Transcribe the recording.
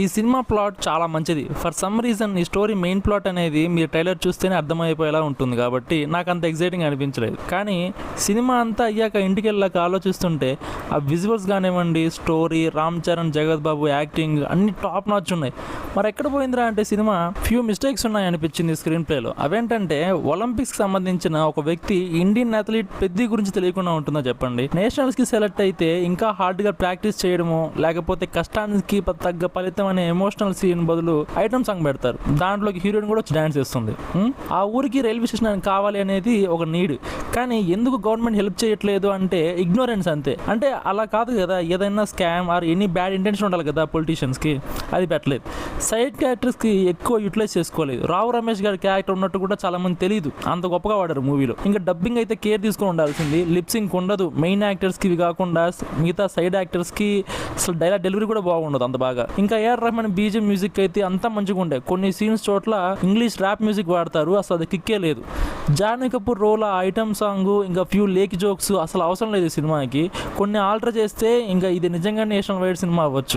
ఈ cinema plot చాలా మంచిది. ఫర్ సమ్ రీజన్ ఈ స్టోరీ మెయిన్ ప్లాట్ అనేది మీరు ట్రైలర్ చూస్తేనే అర్థమైపోయేలా ఉంటుంది కాబట్టి నాకు అంత ఎగ్జైటింగ్ అనిపించలేదు. కానీ సినిమా అంతా అయ్యాక ఇంటికి వెళ్ళాక ఆలోచిస్తుంటే ఆ విజువల్స్ కానివ్వండి, స్టోరీ, రామ్ చరణ్, జగత్ బాబు యాక్టింగ్ అన్ని టాప్ నాచ్ ఉన్నాయి. మరి ఎక్కడ పోయిందిరా అంటే సినిమా ఫ్యూ మిస్టేక్స్ ఉన్నాయి అనిపించింది స్క్రీన్ ప్లేలో. అవేంటంటే ఒలింపిక్స్కి సంబంధించిన ఒక వ్యక్తి ఇండియన్ అథ్లీట్ పెద్ద గురించి తెలియకుండా ఉంటుందో చెప్పండి. నేషనల్స్కి సెలెక్ట్ అయితే ఇంకా హార్డ్గా ప్రాక్టీస్ చేయడము, లేకపోతే కష్టానికి తగ్గ ఫలితం అనే ఎమోషనల్ సీన్ బదులు ఐటమ్ సాంగ్ పెడతారు. దాంట్లోకి హీరోయిన్ కూడా వచ్చి డాన్స్ చేస్తుంది. ఆ ఊరికి రైల్వే స్టేషన్ కావాలి అనేది ఒక నీడ్. కానీ ఎందుకు గవర్నమెంట్ హెల్ప్ చేయట్లేదు అంటే ఇగ్నోరెన్స్ అంతే. అంటే అలా కాదు కదా, ఏదైనా scam or any bad intention ఉండాలి కదా పొలిటీషియన్స్కి, అది పెట్టలేదు. సైడ్ క్యారెక్టర్స్కి ఎక్కువ యూటిలైజ్ చేసుకోలేదు. రావు రమేష్ గారి క్యారెక్టర్ ఉన్నట్టు కూడా చాలా మంది తెలియదు, అంత గొప్పగా వాడారు మూవీలో. ఇంకా డబ్బింగ్ అయితే కేర్ తీసుకొని ఉండాల్సింది. లిప్సింగ్ ఉండదు మెయిన్ యాక్టర్స్కి కాకుండా, మిగతా సైడ్ యాక్టర్స్కి అసలు డైలాగ్ డెలివరీ కూడా బాగుండదు అంత బాగా. ఇంకా ఏఆర్ రెహమాన్ బీజిఎం మ్యూజిక్ అయితే అంతా మంచిగా ఉండే. కొన్ని సీన్స్ చోట్ల ఇంగ్లీష్ ర్యాప్ మ్యూజిక్ వాడతారు, అసలు అది కిక్కే లేదు. Janhvi Kapoor role item song, ఇంకా ఫ్యూ లేక్ జోక్స్ అసలు అవసరం లేదు సినిమాకి. కొన్ని ఆల్టర్ చేస్తే ఇంకా ఇది నిజంగా నేషనల్ వైడ్ సినిమా అవ్వచ్చు.